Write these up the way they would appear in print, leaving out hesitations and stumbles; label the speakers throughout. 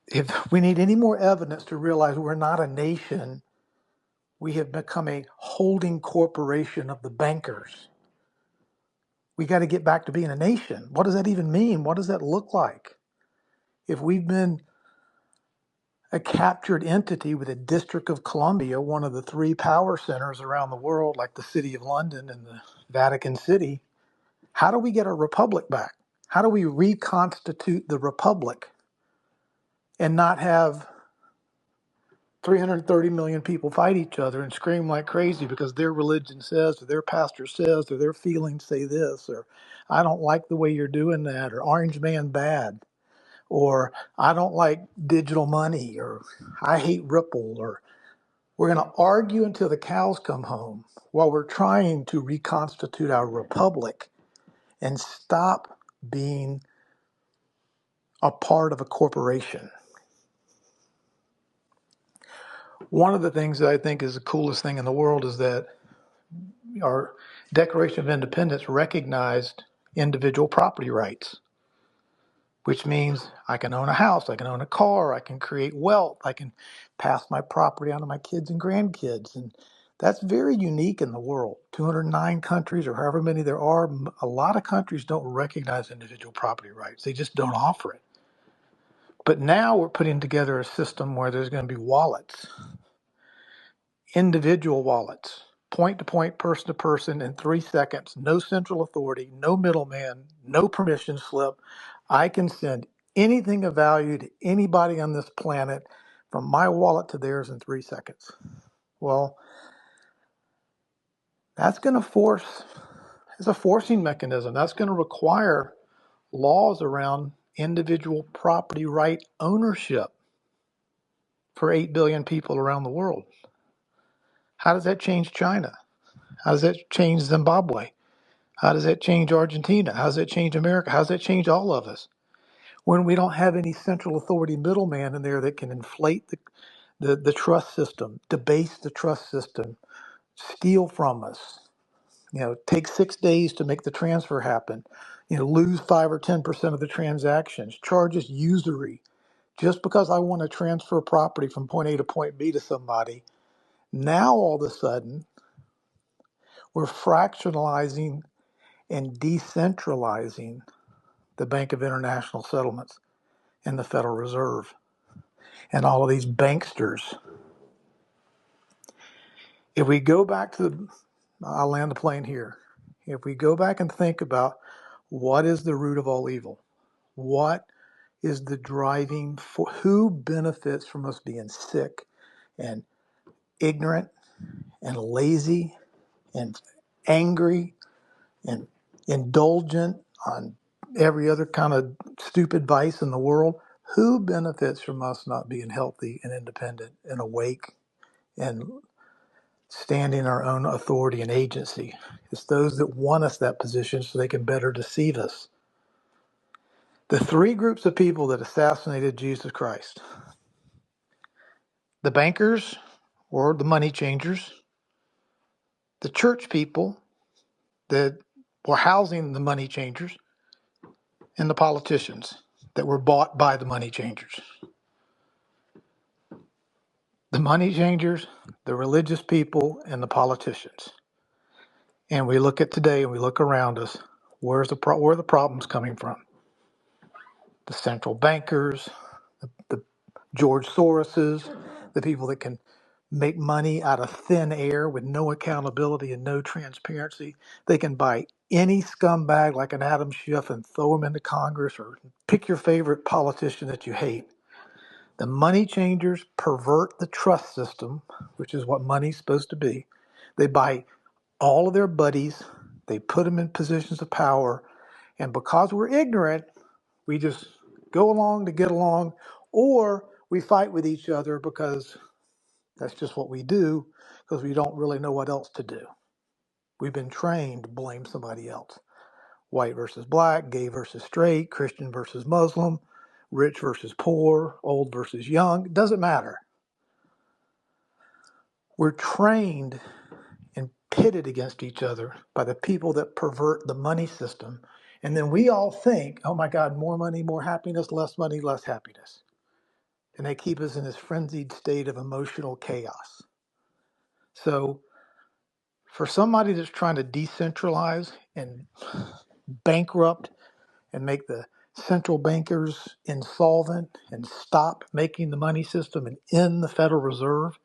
Speaker 1: If we need any more evidence to realize we're not a nation, we have become a holding corporation of the bankers. We got to get back to being a nation. What does that even mean? What does that look like? If we've been a captured entity with the District of Columbia, one of the three power centers around the world, like the City of London and the Vatican City, how do we get our republic back? How do we reconstitute the republic and not have 330 million people fight each other and scream like crazy because their religion says, or their pastor says, or their feelings say this, or I don't like the way you're doing that, or Orange Man bad, or I don't like digital money, or I hate Ripple, or we're going to argue until the cows come home while we're trying to reconstitute our republic and stop being a part of a corporation. One of the things that I think is the coolest thing in the world is that our Declaration of Independence recognized individual property rights, which means I can own a house, I can own a car, I can create wealth, I can pass my property on to my kids and grandkids. And that's very unique in the world. 209 countries, or however many there are, a lot of countries don't recognize individual property rights. They just don't offer it. But now we're putting together a system where there's going to be wallets, individual wallets, point to point, person to person in 3 seconds, no central authority, no middleman, no permission slip. I can send anything of value to anybody on this planet from my wallet to theirs in 3 seconds. Well, that's going to force, it's a forcing mechanism. That's going to require laws around individual property right ownership for 8 billion people around the world. How does that change China? How does that change Zimbabwe? How does that change Argentina? How does that change America? How does that change all of us? When we don't have any central authority middleman in there that can inflate the trust system, debase the trust system, steal from us, take 6 days to make the transfer happen, lose 5 or 10% of the transactions, charge us usury. Just because I want to transfer property from point A to point B to somebody, now all of a sudden we're fractionalizing and decentralizing the Bank of International Settlements and the Federal Reserve and all of these banksters. If we go back to I'll land the plane here. If we go back and think about what is the root of all evil, what is the driving for who benefits from us being sick and ignorant and lazy and angry and indulgent on every other kind of stupid vice in the world, who benefits from us not being healthy and independent and awake and standing our own authority and agency? It's those that want us that position so they can better deceive us. The three groups of people that assassinated Jesus Christ: the bankers or the money changers, the church people that were housing the money changers, and the politicians that were bought by the money changers. The money changers, the religious people, and the politicians. And we look at today and we look around us, where are the problems coming from? The central bankers, the George Soroses, the people that can make money out of thin air with no accountability and no transparency. They can buy any scumbag like an Adam Schiff and throw him into Congress, or pick your favorite politician that you hate. The money changers pervert the trust system, which is what money's supposed to be. They buy all of their buddies, they put them in positions of power, and because we're ignorant, we just go along to get along, or we fight with each other because that's just what we do, because we don't really know what else to do. We've been trained to blame somebody else. White versus black, gay versus straight, Christian versus Muslim, rich versus poor, old versus young. It doesn't matter. We're trained and pitted against each other by the people that pervert the money system. And then we all think, oh my God, more money, more happiness, less money, less happiness. and they keep us in this frenzied state of emotional chaos. So for somebody that's trying to decentralize and bankrupt and make the central bankers insolvent and stop making the money system and end the Federal Reserve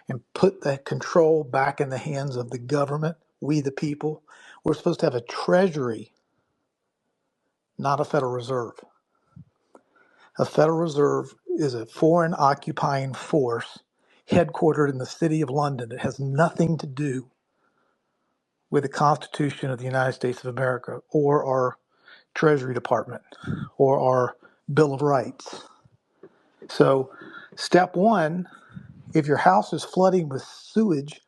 Speaker 1: and put that control back in the hands of the government, we the people, we're supposed to have a treasury, not a Federal Reserve. A Federal Reserve is a foreign occupying force headquartered in the city of London. It has nothing to do with the Constitution of the United States of America or our Treasury Department or our Bill of Rights. So, step one, if your house is flooding with sewage,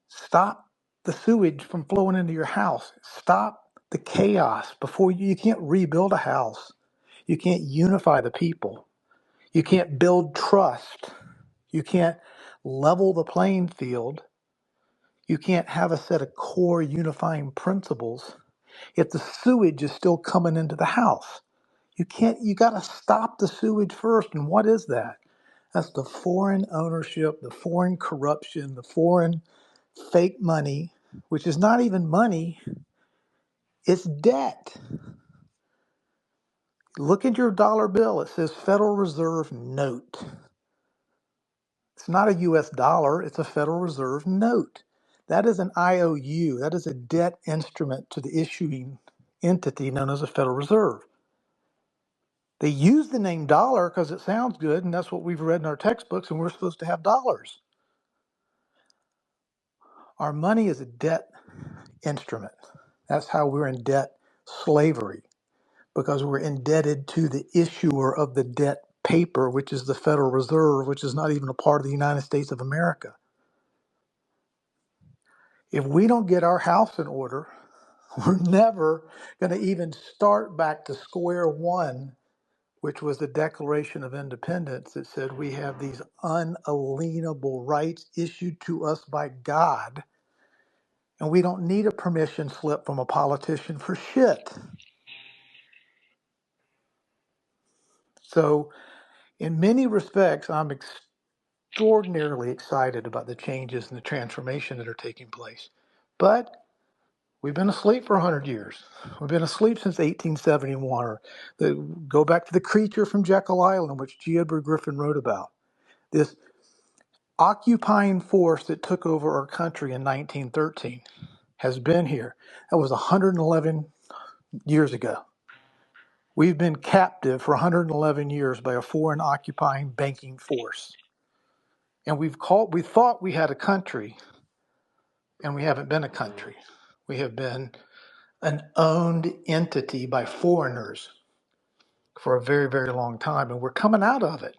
Speaker 1: stop the sewage from flowing into your house. Stop the chaos before you can't rebuild a house. You can't unify the people. You can't build trust. You can't level the playing field. You can't have a set of core unifying principles if the sewage is still coming into the house. You got to stop the sewage first. And what is that? That's the foreign ownership, the foreign corruption, the foreign fake money, which is not even money, it's debt. Look at your dollar bill. It says Federal Reserve note. It's not a US dollar, it's a Federal Reserve note. That is an IOU. That is a debt instrument to the issuing entity known as a Federal Reserve. They use the name dollar because it sounds good, and that's what we've read in our textbooks, and we're supposed to have dollars. Our money is a debt instrument. That's how we're in debt slavery, because we're indebted to the issuer of the debt paper, which is the Federal Reserve, which is not even a part of the United States of America. If we don't get our house in order, we're never going to even start back to square one, which was the Declaration of Independence that said we have these unalienable rights issued to us by God, and we don't need a permission slip from a politician for shit. So, in many respects, I'm extraordinarily excited about the changes and the transformation that are taking place. But we've been asleep for 100 years. We've been asleep since 1871. Or go back to The Creature from Jekyll Island, which G. Edward Griffin wrote about. This occupying force that took over our country in 1913 has been here. That was 111 years ago. We've been captive for 111 years by a foreign occupying banking force. And we thought we had a country, and we haven't been a country. We have been an owned entity by foreigners for a very, very long time, and we're coming out of it.